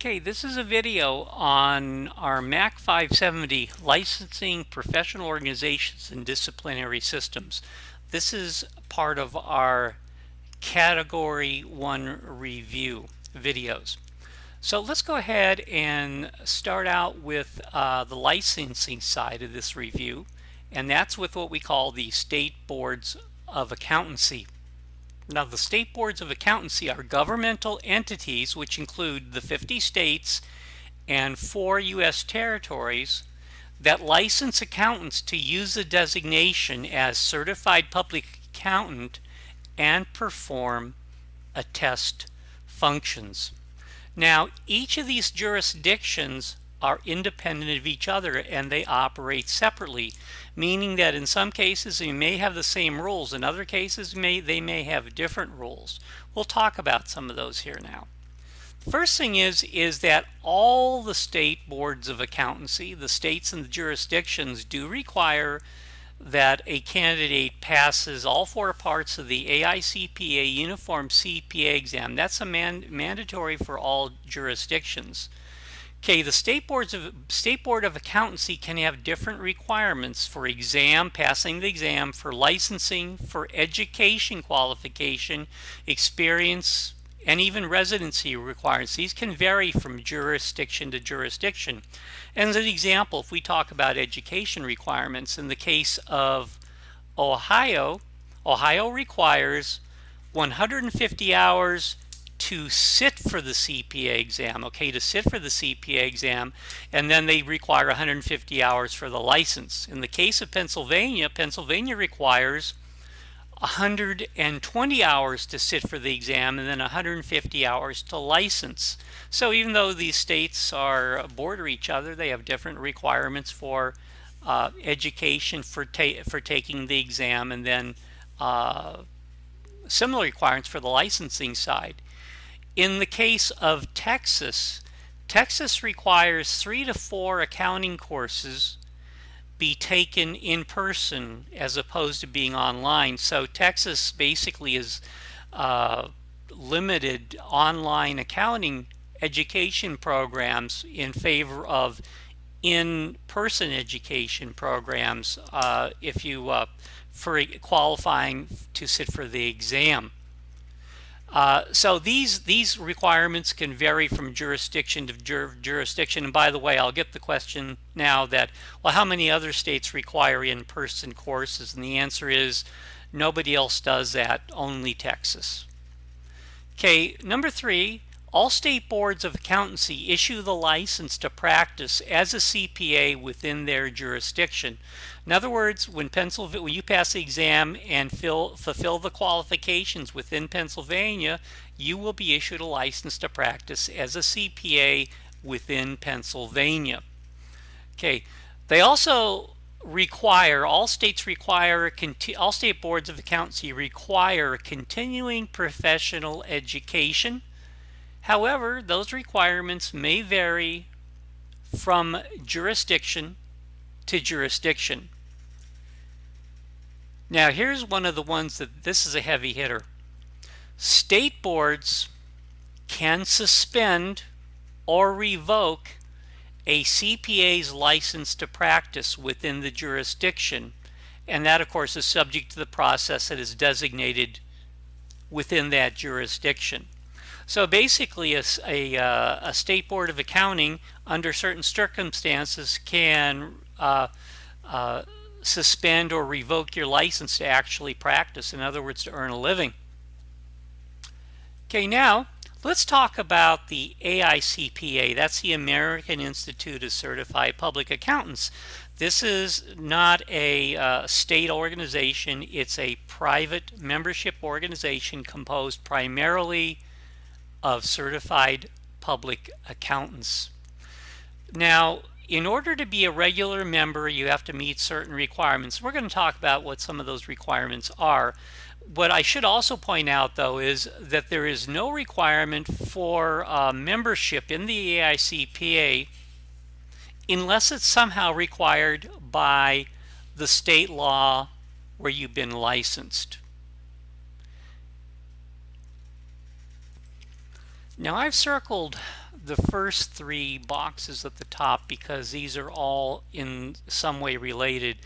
Okay, this is a video on our MACC 570 licensing professional organizations and disciplinary systems. This is part of our category 1 review videos. So let's go ahead and start out with the licensing side of this review, and that's with what we call the state boards of accountancy. Now, the state boards of accountancy are governmental entities which include the 50 states and 4 U.S. territories that license accountants to use the designation as certified public accountant and perform attest functions. Now, each of these jurisdictions are independent of each other and they operate separately, meaning that in some cases they may have the same rules, in other cases they may have different rules. We'll talk about some of those here now. First thing is that all the state boards of accountancy, the states and the jurisdictions, do require that a candidate passes all 4 parts of the AICPA Uniform CPA exam. That's a mandatory for all jurisdictions. Okay, the State Board of Accountancy can have different requirements for passing the exam, for licensing, for education qualification, experience, and even residency requirements. These can vary from jurisdiction to jurisdiction. And as an example, if we talk about education requirements, in the case of Ohio requires 150 hours to sit for the CPA exam, to sit for the CPA exam, and then they require 150 hours for the license. In the case of Pennsylvania requires 120 hours to sit for the exam and then 150 hours to license. So even though these states border each other, they have different requirements for education for taking the exam, and then similar requirements for the licensing side. In the case of Texas requires 3 to 4 accounting courses be taken in person as opposed to being online. So Texas basically is limited online accounting education programs in favor of in-person education programs for qualifying to sit for the exam. So these requirements can vary from jurisdiction to jurisdiction. And by the way, I'll get the question now that, well, how many other states require in-person courses? And the answer is nobody else does that, only Texas. Okay, number 3, all state boards of accountancy issue the license to practice as a CPA within their jurisdiction. In other words, when you pass the exam and fulfill the qualifications within Pennsylvania, you will be issued a license to practice as a CPA within Pennsylvania. Okay, they also require, all state boards of accountancy require continuing professional education. However, those requirements may vary from jurisdiction to jurisdiction. Now, here's one of the ones that this is a heavy hitter. State boards can suspend or revoke a CPA's license to practice within the jurisdiction, and that, of course, is subject to the process that is designated within that jurisdiction. So basically, a state board of accounting, under certain circumstances, can suspend or revoke your license to actually practice, in other words, to earn a living. Okay, now let's talk about the AICPA. That's the American Institute of Certified Public Accountants. This is not a state organization. It's a private membership organization composed primarily of certified public accountants. Now, in order to be a regular member, you have to meet certain requirements. We're going to talk about what some of those requirements are. What I should also point out, though, is that there is no requirement for membership in the AICPA unless it's somehow required by the state law where you've been licensed. Now, I've circled the first three boxes at the top because these are all in some way related.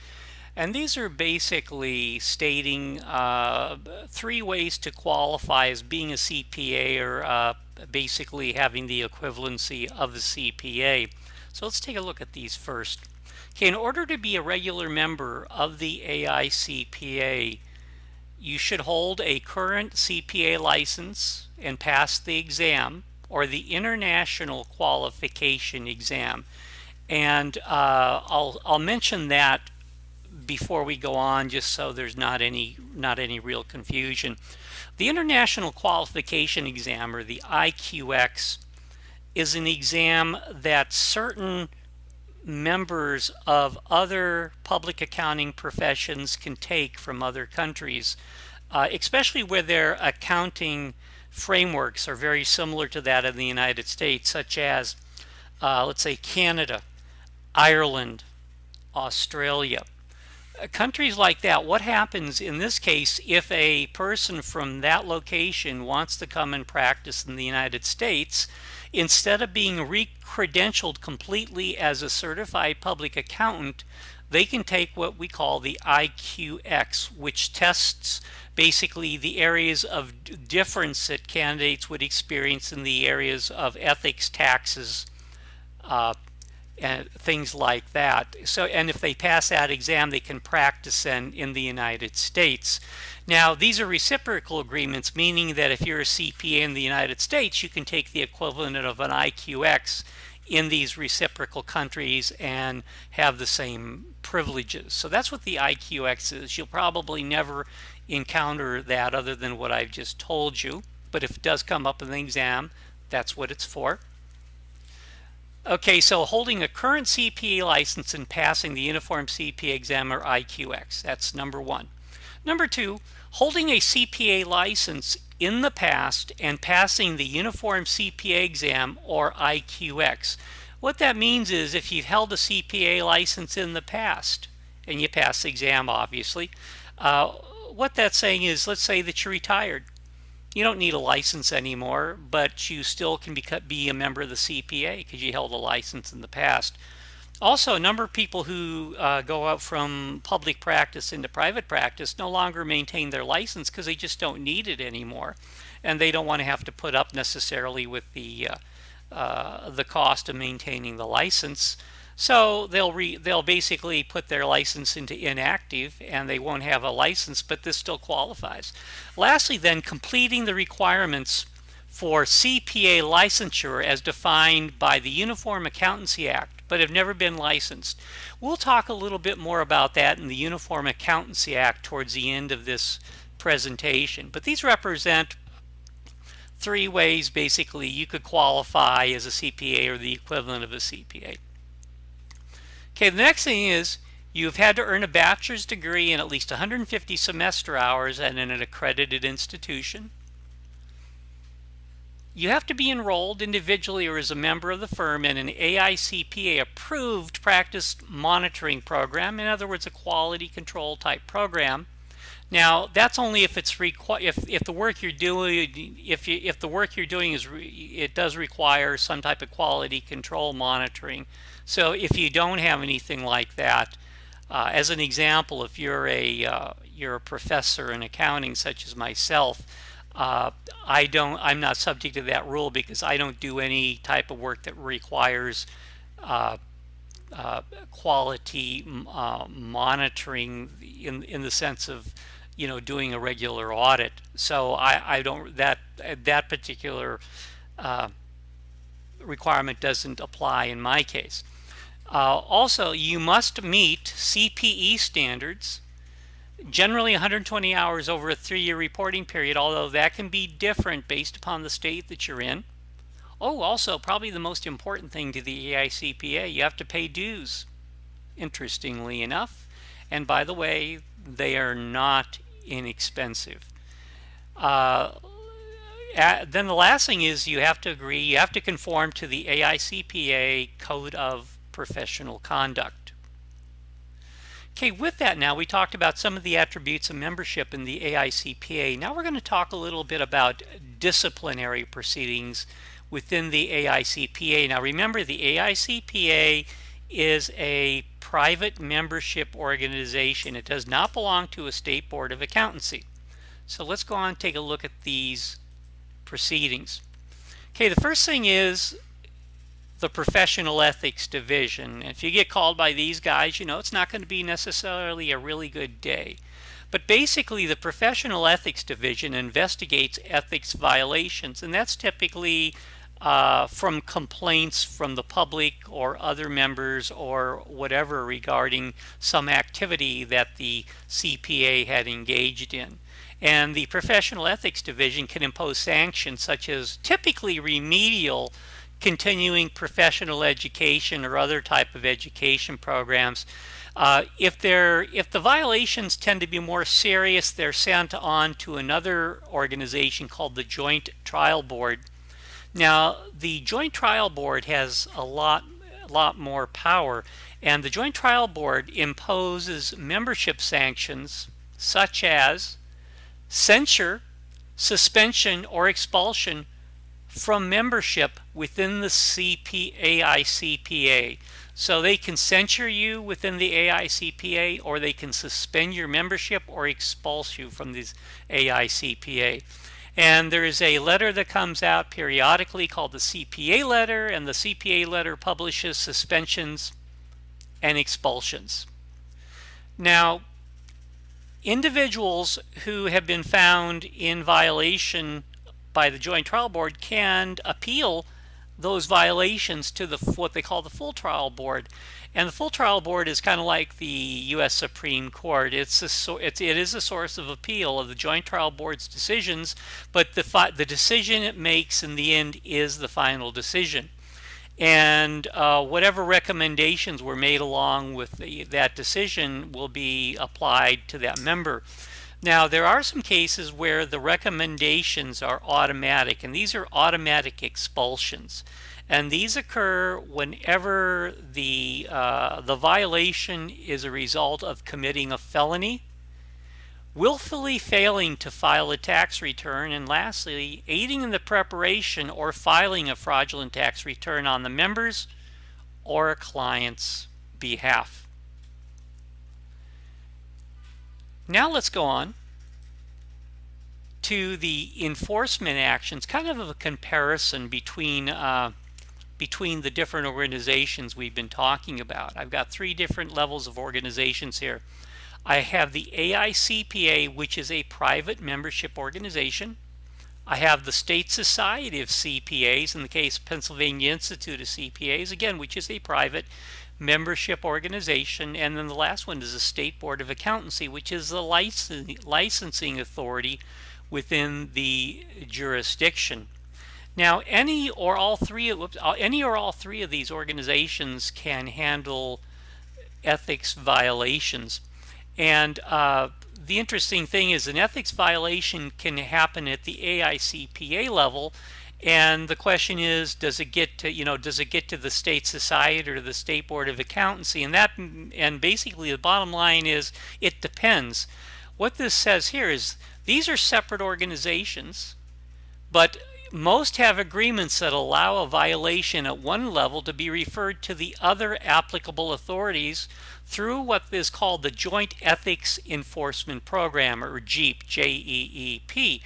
And these are basically stating three ways to qualify as being a CPA or basically having the equivalency of a CPA. So let's take a look at these first. Okay, in order to be a regular member of the AICPA, you should hold a current CPA license and pass the exam or the International Qualification Exam. And I'll mention that before we go on, just so there's not any real confusion. The International Qualification Exam, or the IQX, is an exam that certain members of other public accounting professions can take from other countries, especially where their accounting frameworks are very similar to that of the United States, such as, let's say, Canada, Ireland, Australia. Countries like that, what happens in this case if a person from that location wants to come and practice in the United States, instead of being re-credentialed completely as a certified public accountant, they can take what we call the IQX, which tests basically the areas of difference that candidates would experience in the areas of ethics, taxes, and things like that. So, and if they pass that exam, they can practice then in the United States. Now, these are reciprocal agreements, meaning that if you're a CPA in the United States, you can take the equivalent of an IQX in these reciprocal countries and have the same privileges. So that's what the IQX is. You'll probably never encounter that other than what I've just told you, but if it does come up in the exam, that's what it's for. Okay, so holding a current CPA license and passing the Uniform CPA exam, or IQX. That's number one. Number two, holding a CPA license in the past and passing the Uniform CPA exam, or IQX. What that means is if you've held a CPA license in the past and you pass the exam, obviously, what that's saying is, let's say that you're retired. You don't need a license anymore, but you still can be a member of the CPA because you held a license in the past. Also, a number of people who go out from public practice into private practice no longer maintain their license because they just don't need it anymore, and they don't want to have to put up necessarily with the cost of maintaining the license. So they'll basically put their license into inactive and they won't have a license, but this still qualifies. Lastly, then, completing the requirements for CPA licensure as defined by the Uniform Accountancy Act, but have never been licensed. We'll talk a little bit more about that in the Uniform Accountancy Act towards the end of this presentation. But these represent three ways basically you could qualify as a CPA or the equivalent of a CPA. Okay, the next thing is you've had to earn a bachelor's degree in at least 150 semester hours and in an accredited institution. You have to be enrolled individually or as a member of the firm in an AICPA approved practice monitoring program, in other words, a quality control type program. Now, that's only if it's if the work you're doing if the work you're doing is it does require some type of quality control monitoring. So if you don't have anything like that, as an example, if you're a professor in accounting, such as myself, I'm not subject to that rule because I don't do any type of work that requires quality monitoring in the sense of, you know, doing a regular audit. So I don't, that particular requirement doesn't apply in my case. Also, you must meet CPE standards, generally 120 hours over a 3-year reporting period, although that can be different based upon the state that you're in. Oh, also, probably the most important thing to the AICPA, you have to pay dues, interestingly enough. And by the way, they are not inexpensive. Then the last thing is you have to conform to the AICPA Code of Professional Conduct. Okay, with that now we talked about some of the attributes of membership in the AICPA. Now we're going to talk a little bit about disciplinary proceedings within the AICPA. Now remember, the AICPA is a private membership organization. It does not belong to a state board of accountancy. So let's go on and take a look at these proceedings. Okay, the first thing is the Professional Ethics Division. If you get called by these guys, you know it's not going to be necessarily a really good day. But basically, the Professional Ethics Division investigates ethics violations, and that's typically from complaints from the public or other members or whatever regarding some activity that the CPA had engaged in. And the Professional Ethics Division can impose sanctions such as typically remedial continuing professional education or other type of education programs. If the violations tend to be more serious, they're sent on to another organization called the Joint Trial Board. Now, the Joint Trial Board has a lot more power, and the Joint Trial Board imposes membership sanctions such as censure, suspension, or expulsion from membership within the AICPA. So they can censure you within the AICPA, or they can suspend your membership or expulse you from the AICPA. And there is a letter that comes out periodically called the CPA letter, and the CPA letter publishes suspensions and expulsions. Now, individuals who have been found in violation by the Joint Trial Board can appeal those violations to what they call the Full Trial Board. And the Full Trial Board is kind of like the U.S. Supreme Court. It is a source of appeal of the Joint Trial Board's decisions, but the decision it makes in the end is the final decision. And whatever recommendations were made along with that decision will be applied to that member. Now, there are some cases where the recommendations are automatic, and these are automatic expulsions. And these occur whenever the violation is a result of committing a felony, willfully failing to file a tax return, and lastly, aiding in the preparation or filing a fraudulent tax return on the member's or a client's behalf. Now let's go on to the enforcement actions, kind of a comparison between the different organizations we've been talking about. I've got 3 different levels of organizations here. I have the AICPA, which is a private membership organization. I have the State Society of CPAs, in the case of Pennsylvania Institute of CPAs, again, which is a private membership organization. And then the last one is the State Board of Accountancy, which is the licensing authority within the jurisdiction. Now, any or all three of these organizations can handle ethics violations. And the interesting thing is an ethics violation can happen at the AICPA level, and the question is, does it get to the State Society or the State Board of Accountancy? And basically the bottom line is it depends. What this says here is these are separate organizations, but most have agreements that allow a violation at one level to be referred to the other applicable authorities through what is called the Joint Ethics Enforcement Program, or JEEP, J-E-E-P,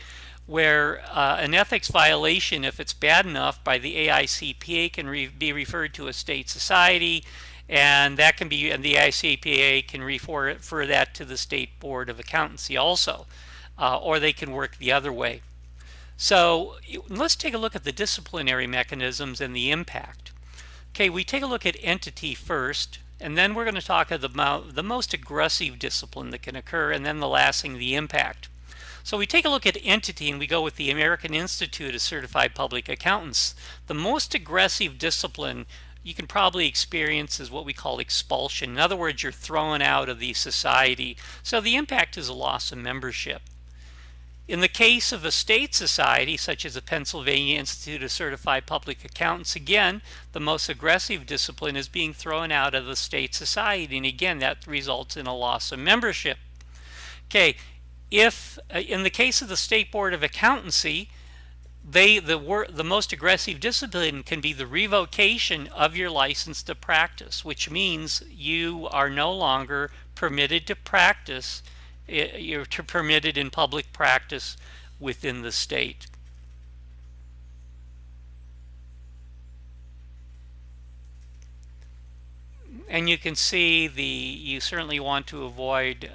where an ethics violation, if it's bad enough, by the AICPA can be referred to a state society, and that can be, and the AICPA can refer that to the State Board of Accountancy also, or they can work the other way. So let's take a look at the disciplinary mechanisms and the impact. Okay, we take a look at entity first, and then we're going to talk about the most aggressive discipline that can occur, and then the last thing, the impact. So we take a look at entity, and we go with the American Institute of Certified Public Accountants. The most aggressive discipline you can probably experience is what we call expulsion. In other words, you're thrown out of the society. So the impact is a loss of membership. In the case of a state society, such as the Pennsylvania Institute of Certified Public Accountants, again, the most aggressive discipline is being thrown out of the state society, and again, that results in a loss of membership. Okay, if in the case of the State Board of Accountancy, the most aggressive discipline can be the revocation of your license to practice, which means you are no longer permitted to practice. You're permitted in public practice within the state. And you can see you certainly want to avoid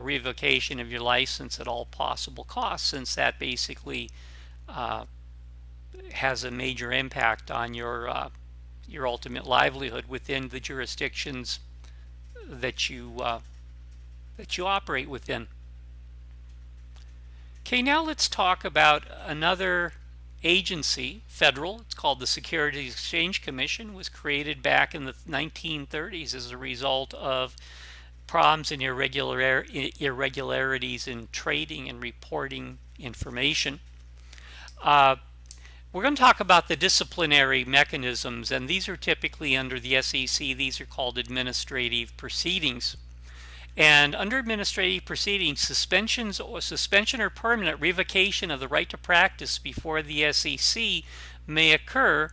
revocation of your license at all possible costs, since that basically has a major impact on your ultimate livelihood within the jurisdictions that you operate within. Okay, now let's talk about another agency, federal. It's called the Securities Exchange Commission. It was created back in the 1930s as a result of problems and irregularities in trading and reporting information. We're going to talk about the disciplinary mechanisms, and these are typically under the SEC. These are called administrative proceedings. And under administrative proceedings, suspension or permanent revocation of the right to practice before the SEC may occur.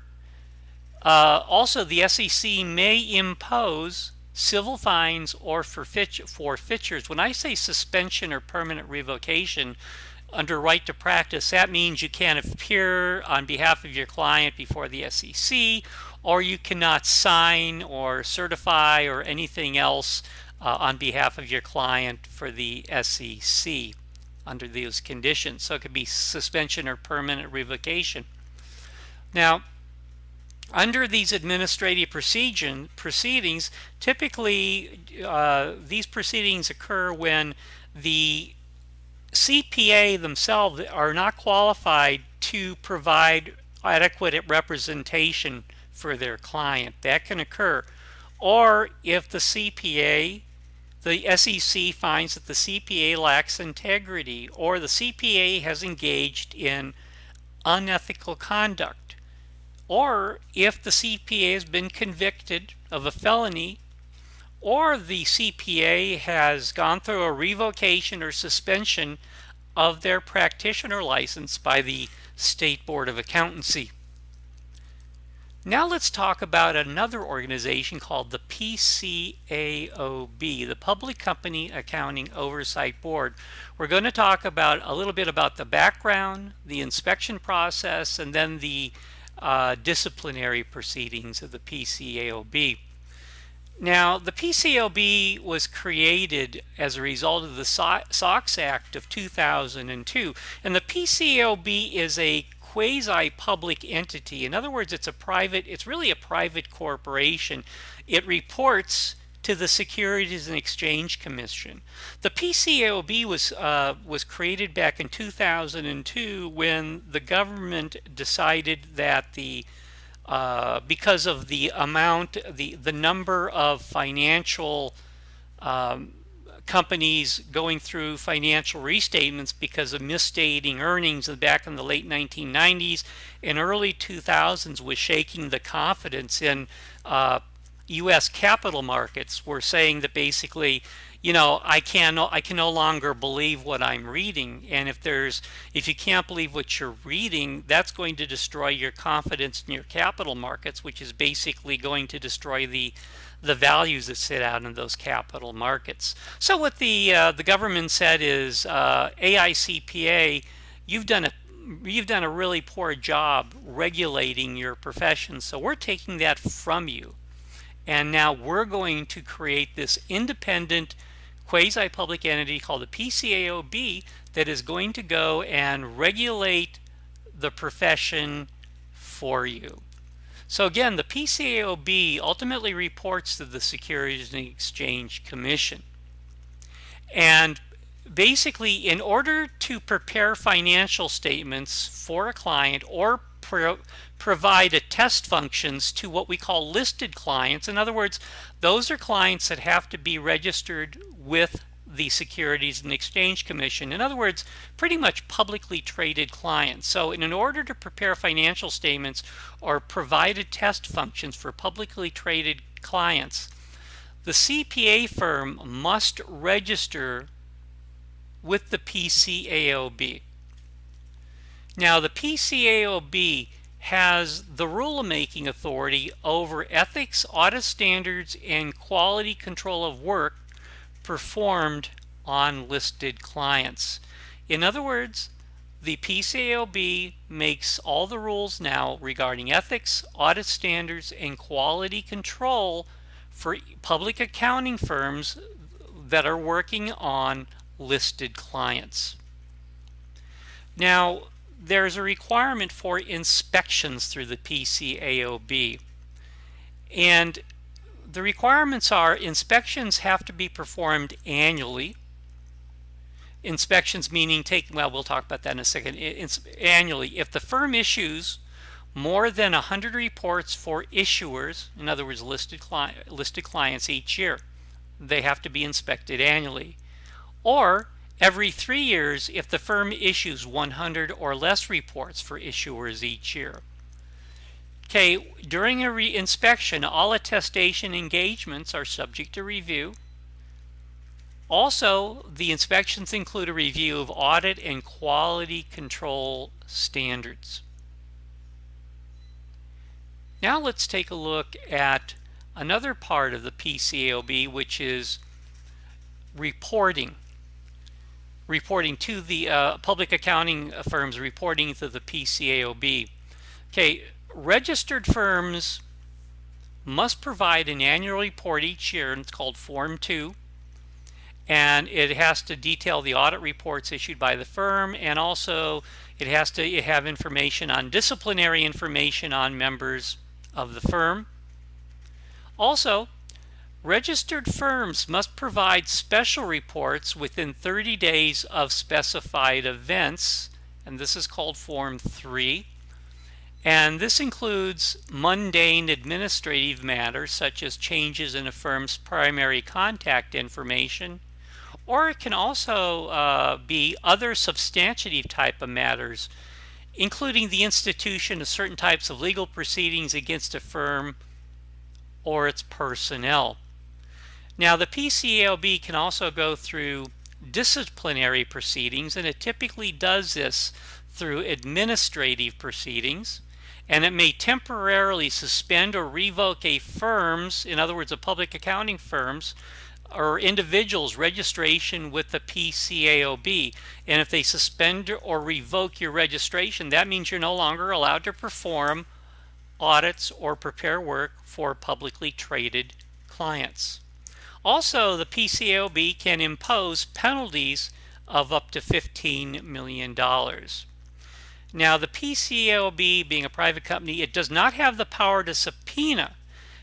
Also, the SEC may impose civil fines or forfeitures. When I say suspension or permanent revocation under right to practice, that means you can't appear on behalf of your client before the SEC, or you cannot sign or certify or anything else on behalf of your client for the SEC under those conditions. So it could be suspension or permanent revocation. Now, under these administrative proceedings, typically these proceedings occur when the CPA themselves are not qualified to provide adequate representation for their client. That can occur. Or if the SEC finds that the CPA lacks integrity, or the CPA has engaged in unethical conduct, or if the CPA has been convicted of a felony, or the CPA has gone through a revocation or suspension of their practitioner license by the State Board of Accountancy. Now let's talk about another organization called the PCAOB, the Public Company Accounting Oversight Board. We're going to talk about a little bit about the background, the inspection process, and then the disciplinary proceedings of the PCAOB. Now, the PCAOB was created as a result of the SOX Act of 2002, and the PCAOB is a quasi-public entity. In other words, it's really a private corporation. It reports to the Securities and Exchange Commission. The PCAOB was created back in 2002 when the government decided that because of the number of financial companies going through financial restatements because of misstating earnings back in the late 1990s and early 2000s was shaking the confidence in U.S. capital markets. Were saying that basically, I can no longer believe what I'm reading, and if you can't believe what you're reading, that's going to destroy your confidence in your capital markets, which is basically going to destroy the values that sit out in those capital markets. So what the government said is, AICPA, you've done a really poor job regulating your profession, so we're taking that from you. And now we're going to create this independent quasi-public entity called the PCAOB that is going to go and regulate the profession for you. So again, the PCAOB ultimately reports to the Securities and Exchange Commission. And basically, in order to prepare financial statements for a client or provide attest functions to what we call listed clients. In other words, those are clients that have to be registered with the Securities and Exchange Commission. In other words, pretty much publicly traded clients. So in order to prepare financial statements or provide attest functions for publicly traded clients, the CPA firm must register with the PCAOB. Now, the PCAOB has the rule-making authority over ethics, audit standards, and quality control of work performed on listed clients. In other words, the PCAOB makes all the rules now regarding ethics, audit standards, and quality control for public accounting firms that are working on listed clients. Now, there's a requirement for inspections through the PCAOB. And the requirements are inspections have to be performed annually. Inspections meaning we'll talk about that in a second. Annually, if the firm issues more than 100 reports for issuers, in other words, listed clients each year, they have to be inspected annually. Or every 3 years if the firm issues 100 or less reports for issuers each year. Okay, during a re-inspection, all attestation engagements are subject to review. Also, the inspections include a review of audit and quality control standards. Now let's take a look at another part of the PCAOB, which is reporting. Reporting to the public accounting firms, reporting to the PCAOB. Okay, registered firms must provide an annual report each year, and it's called Form 2. And it has to detail the audit reports issued by the firm, and also it has to have information on disciplinary information on members of the firm. Also, registered firms must provide special reports within 30 days of specified events, and this is called Form 3. And this includes mundane administrative matters such as changes in a firm's primary contact information, or it can also be other substantive type of matters, including the institution of certain types of legal proceedings against a firm or its personnel. Now, the PCAOB can also go through disciplinary proceedings, and it typically does this through administrative proceedings, and it may temporarily suspend or revoke a firm's, in other words, a public accounting firm's, or individuals' registration with the PCAOB. And if they suspend or revoke your registration, that means you're no longer allowed to perform audits or prepare work for publicly traded clients. Also, the PCAOB can impose penalties of up to $15 million. Now, the PCAOB, being a private company, it does not have the power to subpoena.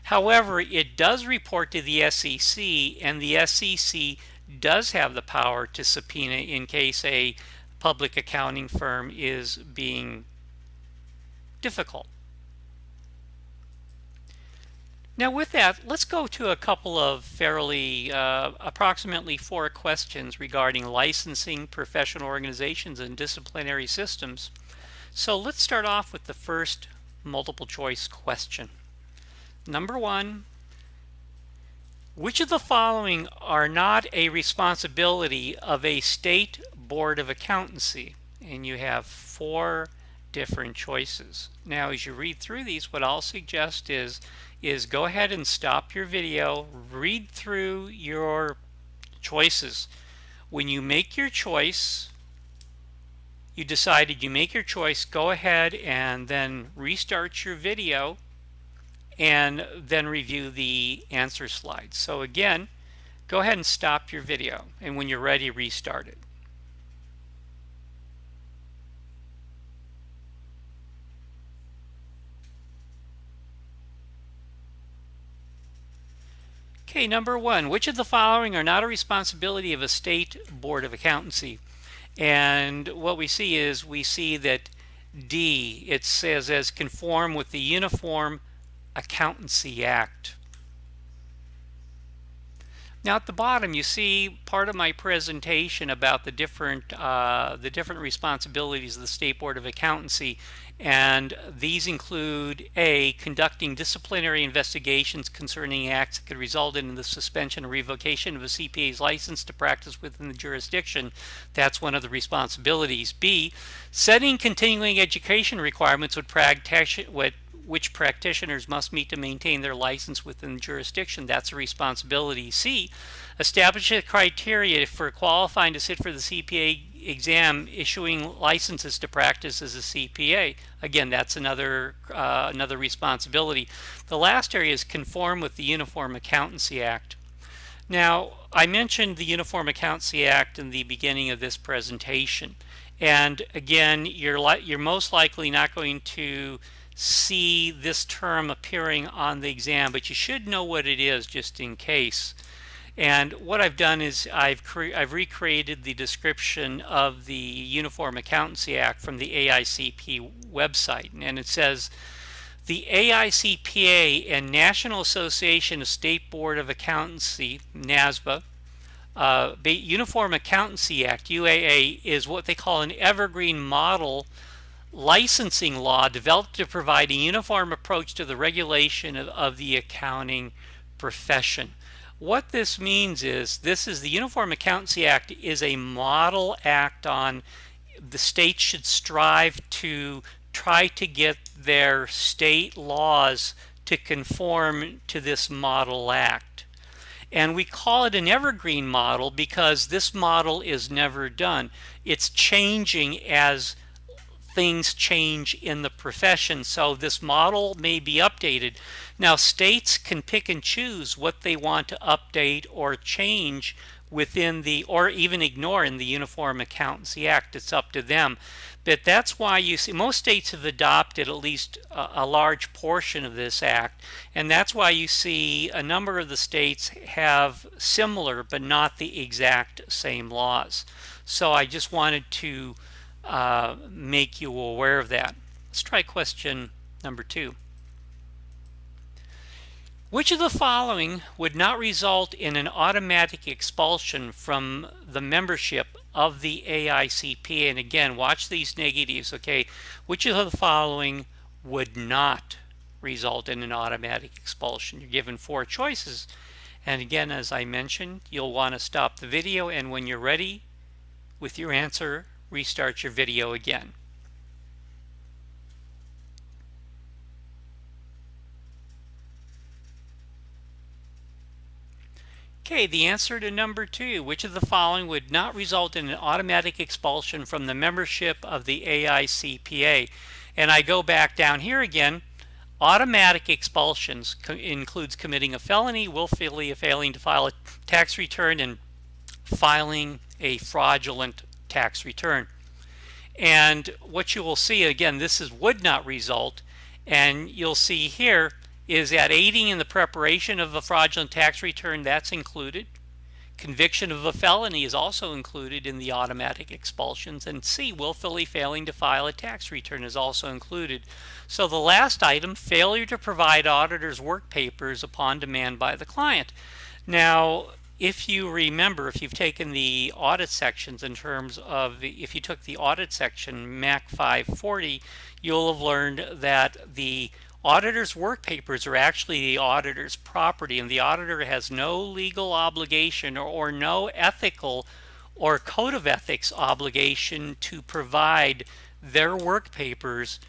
However, it does report to the SEC, and the SEC does have the power to subpoena in case a public accounting firm is being difficult. Now, with that, let's go to a couple of fairly approximately 4 questions regarding licensing, professional organizations, and disciplinary systems. So let's start off with the first multiple choice question. Number 1, which of the following are not a responsibility of a state board of accountancy? And you have 4 different choices. Now, as you read through these, what I'll suggest is go ahead and stop your video, read through your choices. When you make your choice, you decided you make your choice, go ahead and then restart your video and then review the answer slides. So again, go ahead and stop your video, and when you're ready, restart it. Okay, number 1, which of the following are not a responsibility of a state board of accountancy? And what we see is, we see that D, it says as conform with the Uniform Accountancy Act. Now at the bottom you see part of my presentation about the different responsibilities of the State Board of Accountancy, and these include A, conducting disciplinary investigations concerning acts that could result in the suspension or revocation of a CPA's license to practice within the jurisdiction. That's one of the responsibilities. B, setting continuing education requirements which practitioners must meet to maintain their license within the jurisdiction. That's a responsibility. C, establish a criteria for qualifying to sit for the CPA exam, issuing licenses to practice as a CPA. Again, that's another responsibility. The last area is conform with the Uniform Accountancy Act. Now, I mentioned the Uniform Accountancy Act in the beginning of this presentation, and again, you're most likely not going to see this term appearing on the exam, but you should know what it is just in case. And what I've done is I've recreated the description of the Uniform Accountancy Act from the AICP website, and it says the AICPA and National Association of State Board of Accountancy, NASBA, Uniform Accountancy Act, UAA, is what they call an evergreen model licensing law developed to provide a uniform approach to the regulation of the accounting profession. What this means is the Uniform Accountancy Act is a model act on the states should strive to try to get their state laws to conform to this model act. And we call it an evergreen model because this model is never done. It's changing as things change in the profession, so this model may be updated. Now, states can pick and choose what they want to update or change within or even ignore in the Uniform Accountancy Act. It's up to them. But that's why you see most states have adopted at least a large portion of this act, and that's why you see a number of the states have similar but not the exact same laws. So I just wanted to make you aware of that. Let's try question number 2. Which of the following would not result in an automatic expulsion from the membership of the AICPA? And again, watch these negatives, okay? Which of the following would not result in an automatic expulsion? You're given 4 choices. And again, as I mentioned, you'll want to stop the video, and when you're ready with your answer, restart your video again. Okay, the answer to number 2, which of the following would not result in an automatic expulsion from the membership of the AICPA? And I go back down here again. Automatic expulsions includes committing a felony, willfully failing to file a tax return, and filing a fraudulent tax return. And what you will see, again, this is would not result, and you'll see here is that aiding in the preparation of a fraudulent tax return, that's included. Conviction of a felony is also included in the automatic expulsions. And C, willfully failing to file a tax return is also included. So the last item, failure to provide auditor's work papers upon demand by the client. Now, if you remember, if you've taken the audit sections in terms of, if you took the audit section, MACC 540, you'll have learned that the auditor's work papers are actually the auditor's property, and the auditor has no legal obligation or no ethical or code of ethics obligation to provide their work papers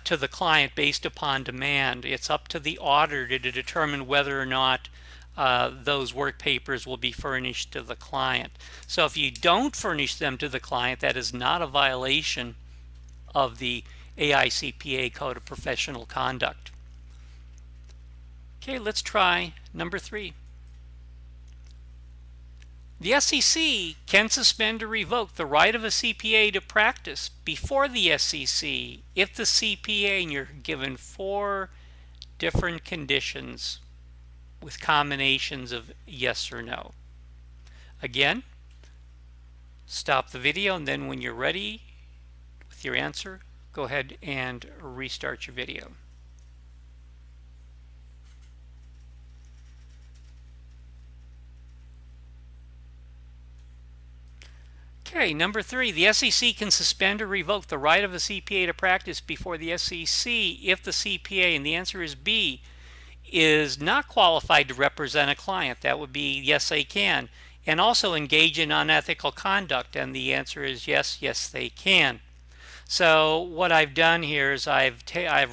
to the client based upon demand. It's up to the auditor to determine whether or not those work papers will be furnished to the client. So if you don't furnish them to the client, that is not a violation of the AICPA Code of Professional Conduct. Okay, let's try number 3. The SEC can suspend or revoke the right of a CPA to practice before the SEC if the CPA, and you're given 4 different conditions with combinations of yes or no. Again, stop the video, and then when you're ready with your answer, go ahead and restart your video. Okay, number 3, the SEC can suspend or revoke the right of a CPA to practice before the SEC if the CPA, and the answer is B, is not qualified to represent a client. That would be yes, they can. And also engage in unethical conduct, and the answer is yes, yes, they can. So what I've done here is I've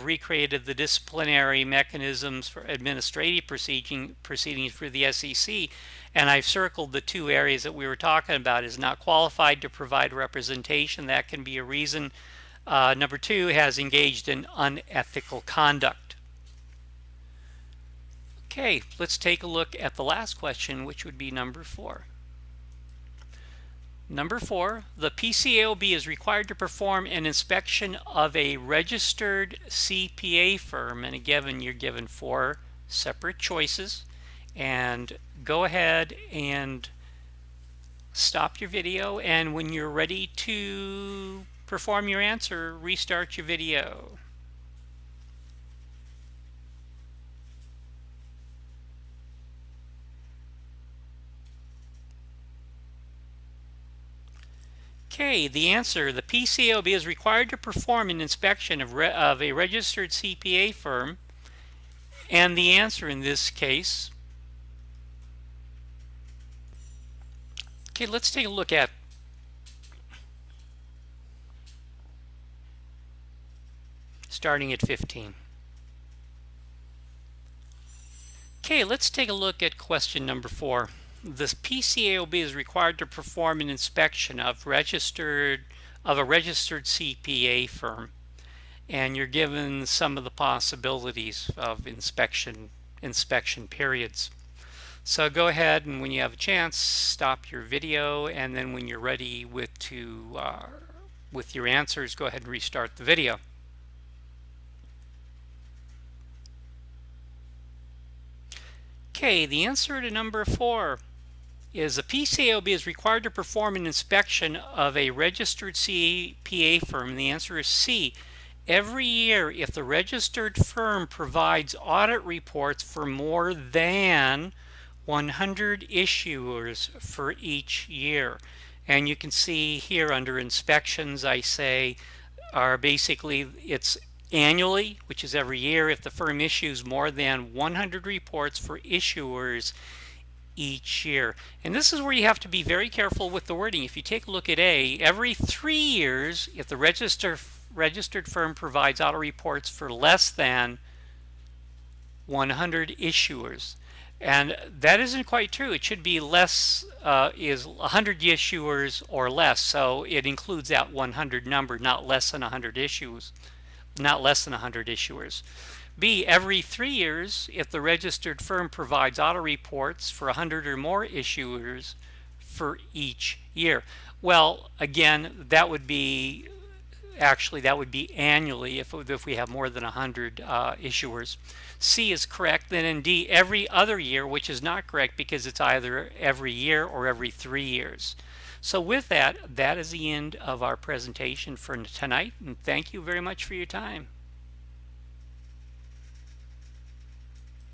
recreated the disciplinary mechanisms for administrative proceedings for the SEC, and I've circled the two areas that we were talking about. Is not qualified to provide representation. That can be a reason. Number 2, has engaged in unethical conduct. Okay, let's take a look at the last question, which would be number 4. Number 4, the PCAOB is required to perform an inspection of a registered CPA firm. And again, you're given 4 separate choices. And go ahead and stop your video. And when you're ready to perform your answer, restart your video. Okay, the answer, the PCAOB is required to perform an inspection of a registered CPA firm, and the answer in this case, okay, let's take a look at starting at 15. Okay, let's take a look at question number 4. The PCAOB is required to perform an inspection of a registered CPA firm, and you're given some of the possibilities of inspection periods. So go ahead, and when you have a chance, stop your video, and then when you're ready with your answers, go ahead and restart the video. Okay, the answer to number 4 is the PCAOB is required to perform an inspection of a registered CPA firm, and the answer is C. Every year, if the registered firm provides audit reports for more than 100 issuers for each year. And you can see here under inspections, I say, are basically it's annually, which is every year, if the firm issues more than 100 reports for issuers each year. And this is where you have to be very careful with the wording. If you take a look at A, every 3 years, if the registered firm provides audit reports for less than 100 issuers. And that isn't quite true. It should be less, is 100 issuers or less. So it includes that 100 number, not less than 100 issues, not less than 100 issuers. B, every 3 years, if the registered firm provides audit reports for 100 or more issuers for each year. Well, again, that would be annually if we have more than 100 issuers. C is correct. Then in D, every other year, which is not correct because it's either every year or every 3 years. So with that, that is the end of our presentation for tonight, and thank you very much for your time.